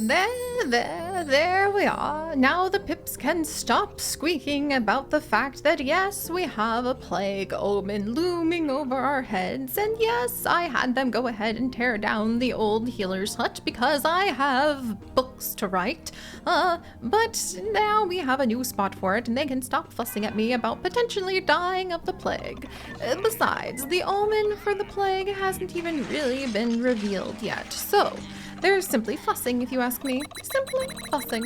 There we are. Now the pips can stop squeaking about the fact that yes, we have a plague omen looming over our heads, and yes, I had them go ahead and tear down the old healer's hut because I have books to write. But now we have a new spot for it, and they can stop fussing at me about potentially dying of the plague. Besides, the omen for the plague hasn't even really been revealed yet, so they're simply fussing, if you ask me. Simply fussing.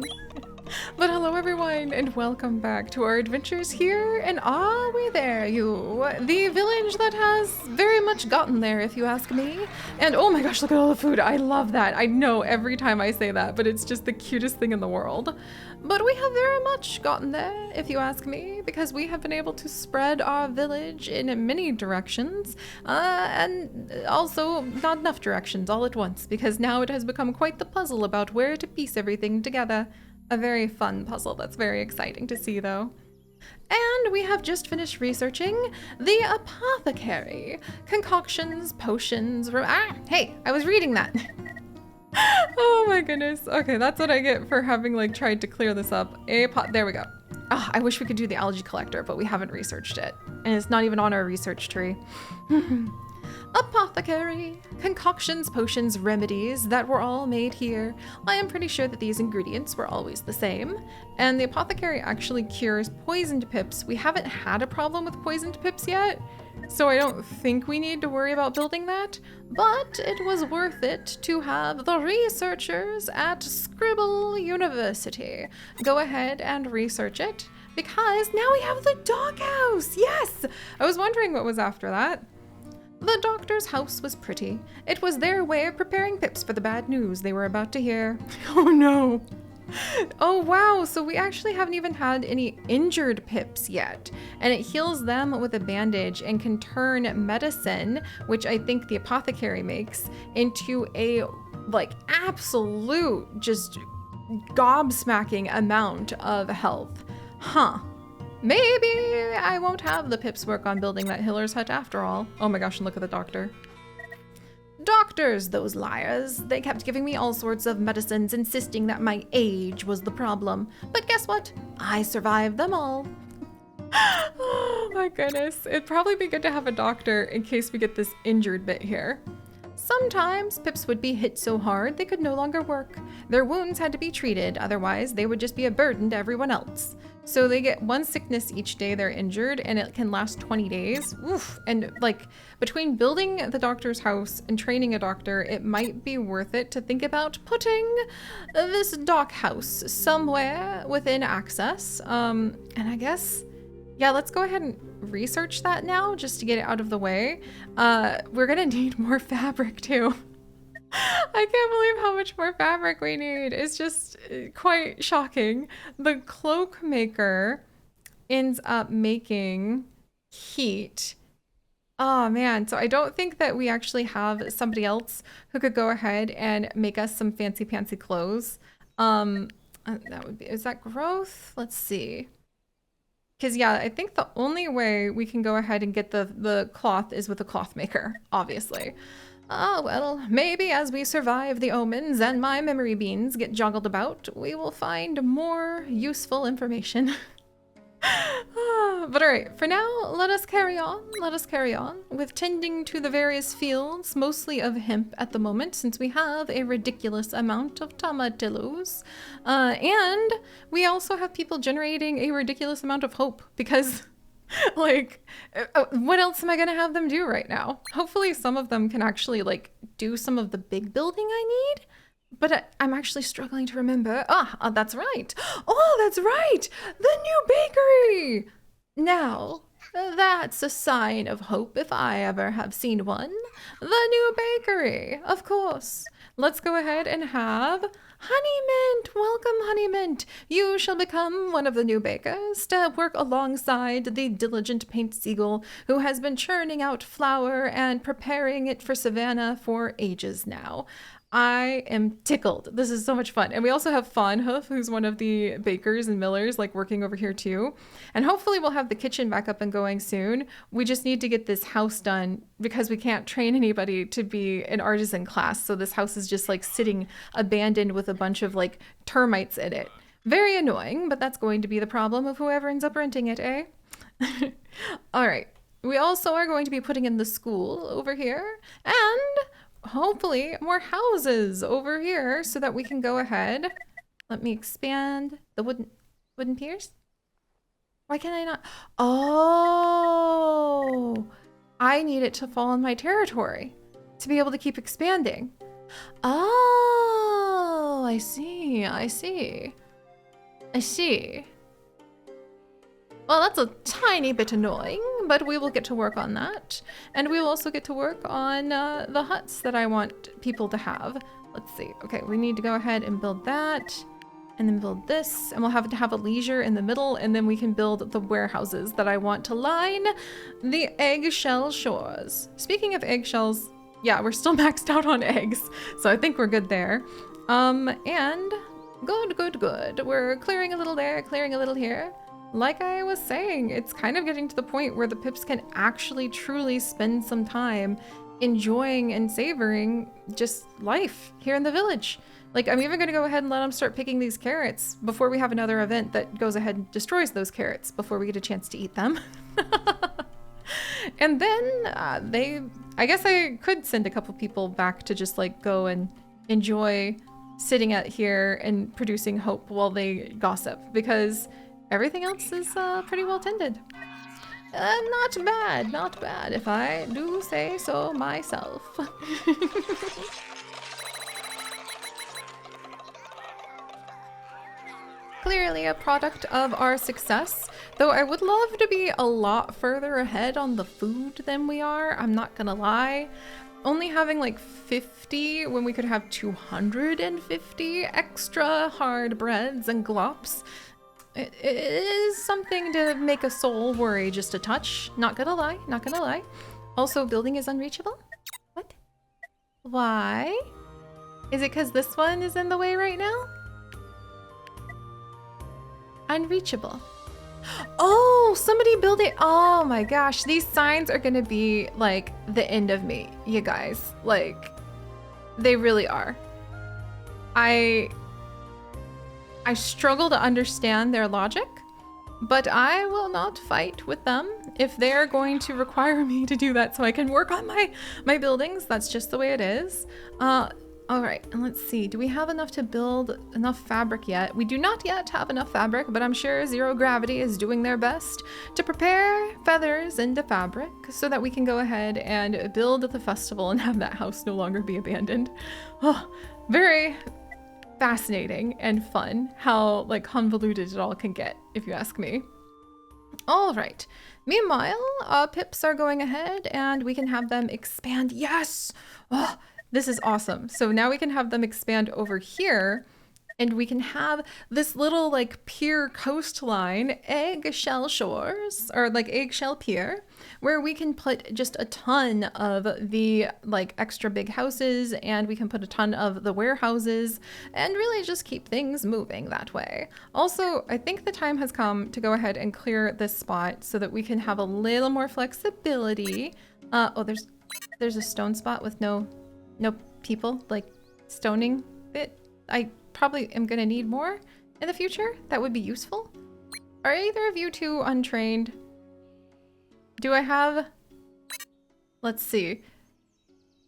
But hello everyone, and welcome back to our adventures here, and are we there, you? The village that has very much gotten there, if you ask me. And oh my gosh, look at all the food. I love that. I know every time I say that, but it's just the cutest thing in the world. But we have very much gotten there, if you ask me, because we have been able to spread our village in many directions, and also not enough directions all at once, because now it has become quite the puzzle about where to piece everything together. A very fun puzzle that's very exciting to see, though. And we have just finished researching the apothecary. Concoctions, potions, hey, I was reading that. Oh my goodness. Okay, that's what I get for having like tried to clear this up. There we go. Oh, I wish we could do the algae collector, but we haven't researched it. And it's not even on our research tree. Apothecary. Concoctions, potions, remedies that were all made here. I am pretty sure that these ingredients were always the same. And the apothecary actually cures poisoned pips. We haven't had a problem with poisoned pips yet, so I don't think we need to worry about building that. But it was worth it to have the researchers at Scribble University go ahead and research it, because now we have the doghouse. Yes! I was wondering what was after that. The doctor's house was pretty. It was their way of preparing pips for the bad news they were about to hear. Oh no. Oh wow, so we actually haven't even had any injured pips yet. And it heals them with a bandage and can turn medicine, which I think the apothecary makes, into a like absolute just gobsmacking amount of health. Huh. Maybe I won't have the pips work on building that healer's hut after all. Oh my gosh, and look at the doctor. Doctors, those liars. They kept giving me all sorts of medicines, insisting that my age was the problem. But guess what? I survived them all. Oh my goodness. It'd probably be good to have a doctor in case we get this injured bit here. Sometimes pips would be hit so hard they could no longer work. Their wounds had to be treated, otherwise they would just be a burden to everyone else. So they get one sickness each day they're injured, and it can last 20 days. Oof. And like between building the doctor's house and training a doctor, it might be worth it to think about putting this doc house somewhere within access. And I guess, yeah, let's go ahead and research that now just to get it out of the way. We're gonna need more fabric too. I can't believe how much more fabric we need. It's just quite shocking. The cloak maker ends up making heat. Oh man, so I don't think that we actually have somebody else who could go ahead and make us some fancy pantsy clothes. That would be, is that growth? Let's see. Because yeah, I think the only way we can go ahead and get the cloth is with a cloth maker, obviously. Ah, well, maybe as we survive the omens and my memory beans get joggled about, we will find more useful information. But alright, for now, let us carry on with tending to the various fields, mostly of hemp at the moment, since we have a ridiculous amount of tomatillos. And we also have people generating a ridiculous amount of hope, because like, what else am I gonna have them do right now? Hopefully some of them can actually like do some of the big building I need, but I'm actually struggling to remember. That's right. Oh, that's right. The new bakery. Now, that's a sign of hope if I ever have seen one. The new bakery, of course. Let's go ahead and have Honeymint. Welcome, Honeymint. You shall become one of the new bakers to work alongside the diligent Paint Seagull, who has been churning out flour and preparing it for Savannah for ages now. I am tickled. This is so much fun. And we also have Fawnhoof, who's one of the bakers and millers, like working over here too. And hopefully we'll have the kitchen back up and going soon. We just need to get this house done because we can't train anybody to be an artisan class. So this house is just like sitting abandoned with a bunch of like termites in it. Very annoying, but that's going to be the problem of whoever ends up renting it, eh? All right. We also are going to be putting in the school over here and hopefully more houses over here so that we can go ahead. Let me expand the wooden piers. Why can I not? Oh, I need it to fall in my territory to be able to keep expanding. Oh, I see. I see. I see. Well, that's a tiny bit annoying, but we will get to work on that. And we will also get to work on the huts that I want people to have. Let's see. Okay, we need to go ahead and build that, and then build this, and we'll have to have a leisure in the middle, and then we can build the warehouses that I want to line the eggshell shores. Speaking of eggshells, yeah, we're still maxed out on eggs, so I think we're good there. And good. We're clearing a little there, clearing a little here. Like I was saying, it's kind of getting to the point where the pips can actually truly spend some time enjoying and savoring just life here in the village. Like, I'm even going to go ahead and let them start picking these carrots before we have another event that goes ahead and destroys those carrots before we get a chance to eat them. And then I guess I could send a couple people back to just like go and enjoy sitting out here and producing hope while they gossip, because everything else is pretty well tended. Not bad, if I do say so myself. Clearly a product of our success, though I would love to be a lot further ahead on the food than we are, I'm not gonna lie. Only having like 50 when we could have 250 extra hard breads and glops. It is something to make a soul worry just a touch. Not gonna lie. Also, building is unreachable? What? Why? Is it because this one is in the way right now? Unreachable. Oh, somebody build it. Oh my gosh, these signs are gonna be like the end of me, you guys. Like, they really are. I struggle to understand their logic, but I will not fight with them if they're going to require me to do that so I can work on my buildings. That's just the way it is. All right, and let's see. Do we have enough to build enough fabric yet? We do not yet have enough fabric, but I'm sure Zero Gravity is doing their best to prepare feathers into fabric so that we can go ahead and build the festival and have that house no longer be abandoned. Oh, very fascinating and fun how like convoluted it all can get, if you ask me. All right. Meanwhile, pips are going ahead and we can have them expand. Yes! Oh, this is awesome. So now we can have them expand over here and we can have this little like pier coastline, eggshell shores, or like eggshell pier, where we can put just a ton of the like extra big houses, and we can put a ton of the warehouses and really just keep things moving that way. Also, I think the time has come to go ahead and clear this spot so that we can have a little more flexibility. Oh, there's a stone spot with no people, like stoning it. I probably am gonna need more in the future. That would be useful. Are either of you two untrained? Do I have... Let's see.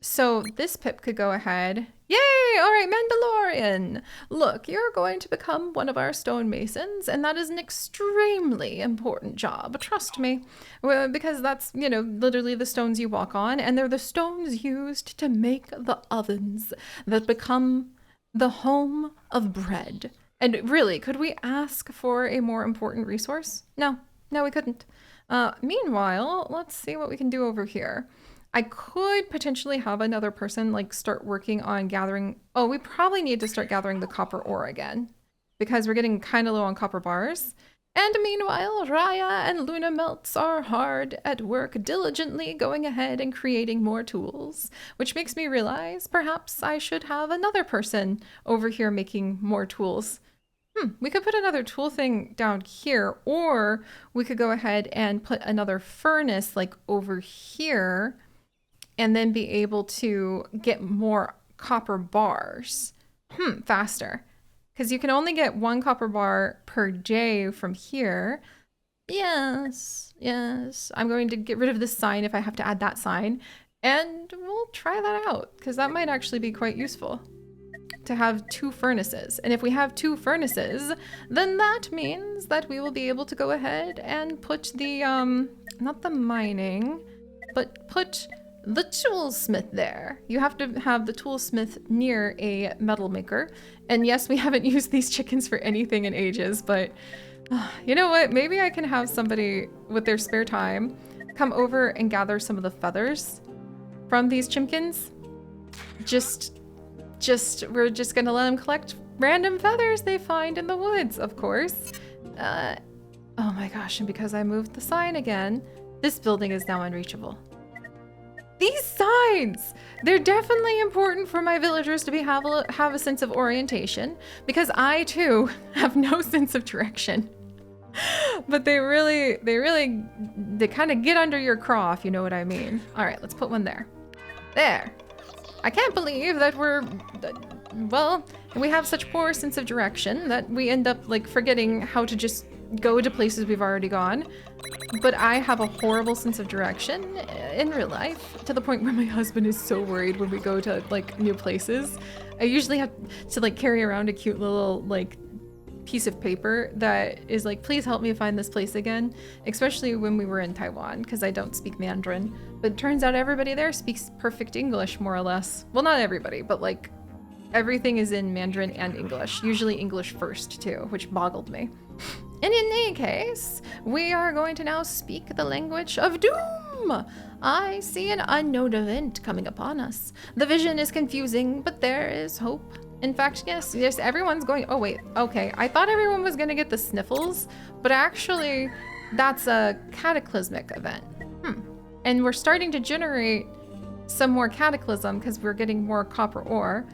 So this pip could go ahead. Yay! All right, Mandalorian. Look, you're going to become one of our stonemasons, and that is an extremely important job. Trust me. Well, because that's, you know, literally the stones you walk on, and they're the stones used to make the ovens that become the home of bread. And really, could we ask for a more important resource? No, we couldn't. Meanwhile, let's see what we can do over here. I could potentially have another person like start working on gathering. Oh, we probably need to start gathering the copper ore again because we're getting kind of low on copper bars. And meanwhile, Raya and Luna Melts are hard at work, diligently going ahead and creating more tools, which makes me realize perhaps I should have another person over here making more tools. We could put another tool thing down here, or we could go ahead and put another furnace like over here and then be able to get more copper bars faster. Because you can only get 1 copper bar per day from here. Yes, yes. I'm going to get rid of this sign if I have to add that sign. And we'll try that out, because that might actually be quite useful to have 2 furnaces. And if we have 2 furnaces, then that means that we will be able to go ahead and put the, not the mining, but put the toolsmith there. You have to have the toolsmith near a metal maker. And yes, we haven't used these chickens for anything in ages, but you know what? Maybe I can have somebody with their spare time come over and gather some of the feathers from these chimkins. We're just gonna let them collect random feathers they find in the woods, of course. Oh my gosh, and because I moved the sign again, this building is now unreachable. These signs! They're definitely important for my villagers to have a sense of orientation, because I too have no sense of direction. But they kind of get under your craw, if you know what I mean. All right, let's put one there. There. I can't believe that we have such poor sense of direction that we end up like forgetting how to just go to places we've already gone. But I have a horrible sense of direction in real life, to the point where my husband is so worried when we go to like new places. I usually have to like carry around a cute little like piece of paper that is like, please help me find this place again, especially when we were in Taiwan, because I don't speak Mandarin. But it turns out everybody there speaks perfect English, more or less. Well, not everybody, but like everything is in Mandarin and English, usually English first too, which boggled me. And in any case, we are going to now speak the language of doom. I see an unknown event coming upon us. The vision is confusing, but there is hope. In fact, yes, everyone's going, oh wait, okay. I thought everyone was gonna get the sniffles, but actually that's a cataclysmic event. And we're starting to generate some more cataclysm because we're getting more copper ore.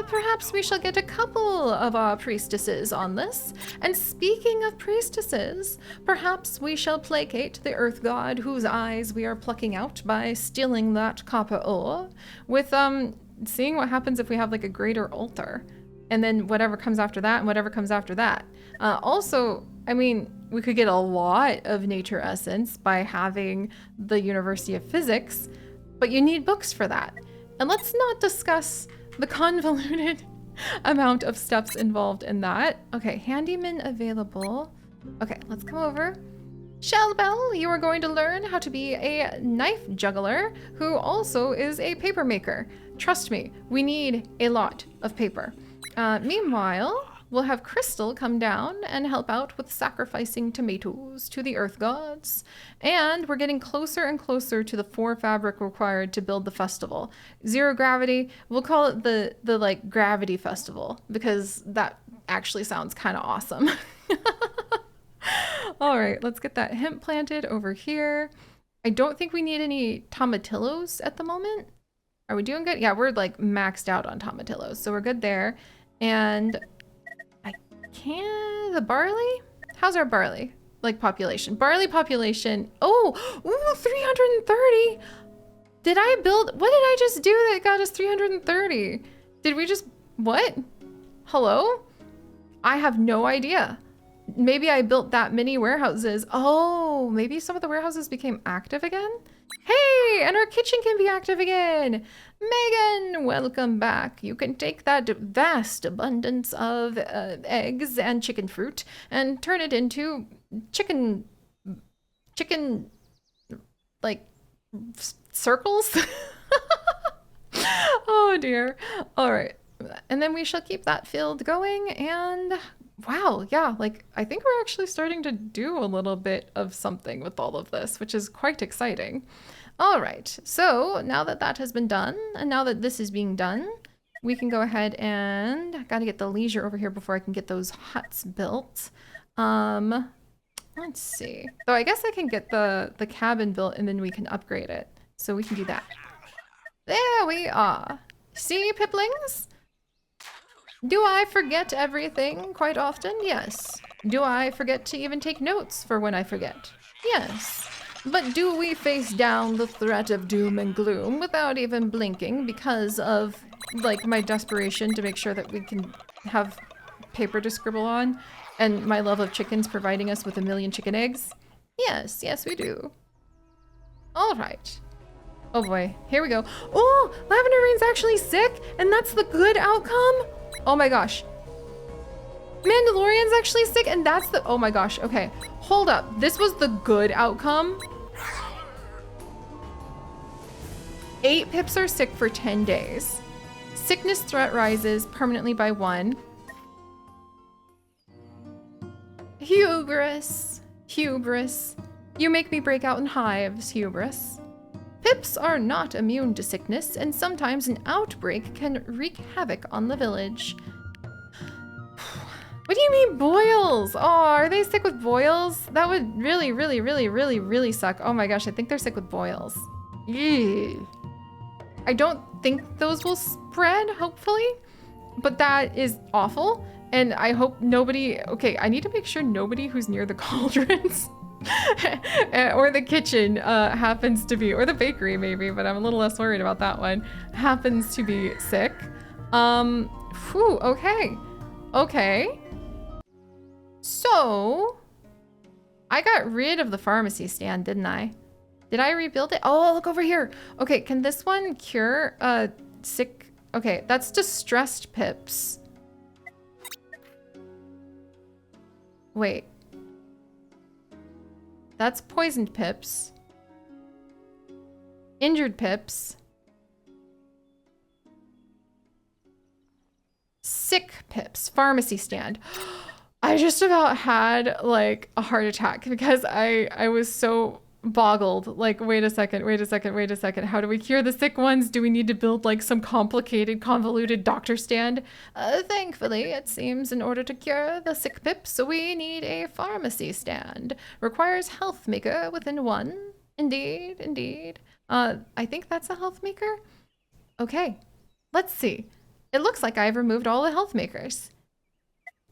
Perhaps we shall get a couple of our priestesses on this. And speaking of priestesses, perhaps we shall placate the earth god whose eyes we are plucking out by stealing that copper ore with seeing what happens if we have like a greater altar, and then whatever comes after that and whatever comes after that. Also, I mean, we could get a lot of nature essence by having the University of Physics, but you need books for that. And let's not discuss the convoluted amount of steps involved in that. Okay, handyman available. Okay, let's come over. Shellbell, you are going to learn how to be a knife juggler who also is a paper maker. Trust me, we need a lot of paper. Meanwhile, we'll have Crystal come down and help out with sacrificing tomatoes to the earth gods. And we're getting closer and closer to the 4 fabric required to build the festival. 0 gravity, we'll call it the like gravity festival, because that actually sounds kind of awesome. All right, let's get that hemp planted over here. I don't think we need any tomatillos at the moment. Are we doing good? Yeah, we're like maxed out on tomatillos, so we're good there. And the barley? How's our barley? Like population. Barley population. Oh, ooh, 330. What did I just do that got us 330? Did we just, what? Hello? I have no idea. Maybe I built that many warehouses. Oh, maybe some of the warehouses became active again? Hey, and our kitchen can be active again. Megan, welcome back. You can take that vast abundance of eggs and chicken fruit and turn it into chicken, like, circles? Oh dear. All right. And then we shall keep that field going, and wow, yeah, like I think we're actually starting to do a little bit of something with all of this, which is quite exciting. All right, so now that that has been done, and now that this is being done, we can go ahead and, I gotta get the leisure over here before I can get those huts built. Let's see. So I guess I can get the cabin built and then we can upgrade it. So we can do that. There we are. See, piplings? Do I forget everything quite often? Yes. Do I forget to even take notes for when I forget? Yes. But do we face down the threat of doom and gloom without even blinking because of, like, my desperation to make sure that we can have paper to scribble on and my love of chickens providing us with 1,000,000 chicken eggs? Yes, yes we do. All right. Oh boy, here we go. Oh, Lavender Rain's actually sick and that's the good outcome? Oh my gosh. Mandalorian's actually sick and that's the, oh my gosh, okay. Hold up, this was the good outcome. 8 pips are sick for 10 days. Sickness threat rises permanently by 1. Hubris, hubris. You make me break out in hives, hubris. Pips are not immune to sickness, and sometimes an outbreak can wreak havoc on the village. What do you mean boils? Oh, are they sick with boils? That would really, really, really, really, really suck. Oh my gosh, I think they're sick with boils. Ew. I don't think those will spread, hopefully, but that is awful. And I hope nobody, okay, I need to make sure nobody who's near the cauldrons or the kitchen happens to be, or the bakery maybe, but I'm a little less worried about that one, happens to be sick. Whew, okay. Okay. So, I got rid of the pharmacy stand, didn't I? Did I rebuild it? Oh, look over here. Okay, can this one cure sick? Okay, that's distressed pips. Wait. That's poisoned pips. Injured pips. Sick pips. Pharmacy stand. I just about had like a heart attack because I was so boggled. Like, wait a second. How do we cure the sick ones? Do we need to build like some complicated, convoluted doctor stand? Thankfully, it seems in order to cure the sick pips, we need a pharmacy stand. Requires health maker within 1. Indeed, indeed. I think that's a health maker. Okay, let's see. It looks like I've removed all the health makers.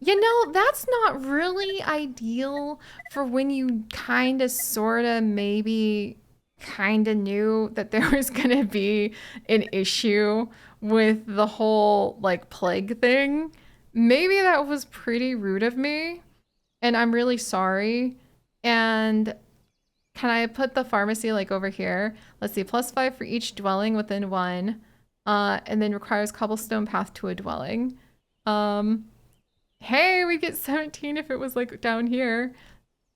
You know, that's not really ideal for when you kind of, sort of, maybe kind of knew that there was going to be an issue with the whole, like, plague thing. Maybe that was pretty rude of me, and I'm really sorry. And can I put the pharmacy, like, over here? Let's see, +5 for each dwelling within 1, and then requires cobblestone path to a dwelling. Hey, we get 17 if it was like down here.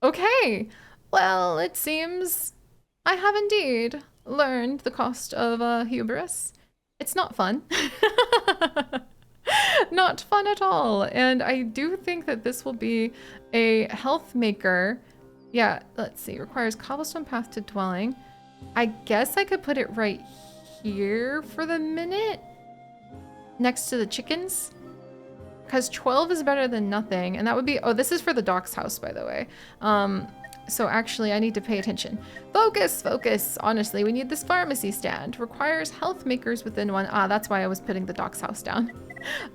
Okay, well, it seems I have indeed learned the cost of hubris. It's not fun. Not fun at all. And I do think that this will be a health maker. Yeah, let's see, requires cobblestone path to dwelling. I guess I could put it right here for the minute, next to the chickens. Because 12 is better than nothing, and that would be, oh, this is for the doc's house, by the way. So actually, I need to pay attention. Focus, focus. Honestly, we need this pharmacy stand. Requires health makers within 1. Ah, that's why I was putting the doc's house down.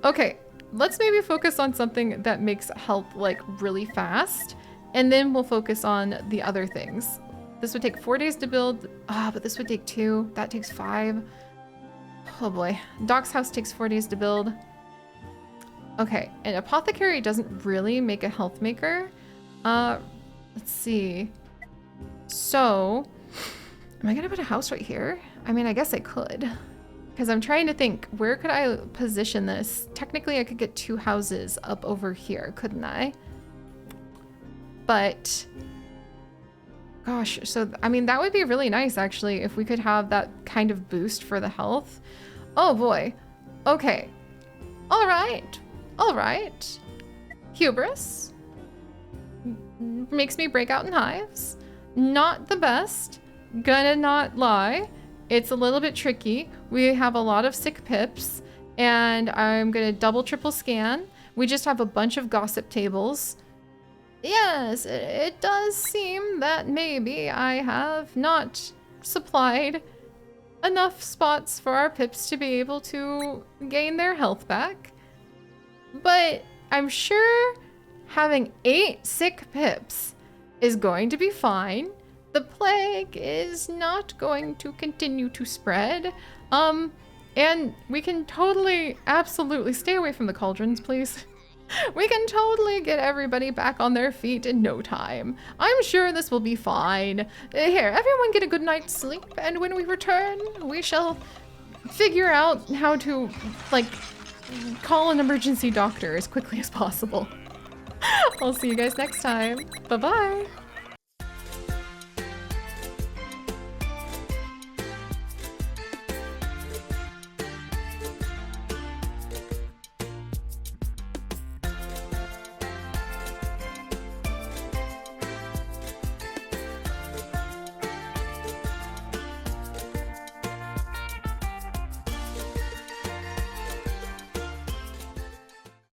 Okay, let's maybe focus on something that makes health, like, really fast, and then we'll focus on the other things. This would take 4 days to build. Ah, but this would take 2. That takes 5. Oh boy. Doc's house takes 4 days to build. Okay, an apothecary doesn't really make a health maker. Let's see. So, am I gonna put a house right here? I mean, I guess I could. Because I'm trying to think, where could I position this? Technically, I could get 2 houses up over here, couldn't I? But, gosh, so, I mean, that would be really nice, actually, if we could have that kind of boost for the health. Oh boy. Okay. All right. All right. Hubris. Makes me break out in hives. Not the best. Gonna not lie. It's a little bit tricky. We have a lot of sick pips, and I'm gonna double, triple scan. We just have a bunch of gossip tables. Yes, it does seem that maybe I have not supplied enough spots for our pips to be able to gain their health back. But I'm sure having 8 sick pips is going to be fine. The plague is not going to continue to spread. And we can totally, absolutely stay away from the cauldrons, please. We can totally get everybody back on their feet in no time. I'm sure this will be fine. Here, everyone get a good night's sleep, and when we return, we shall figure out how to, like, call an emergency doctor as quickly as possible. I'll see you guys next time. Bye-bye.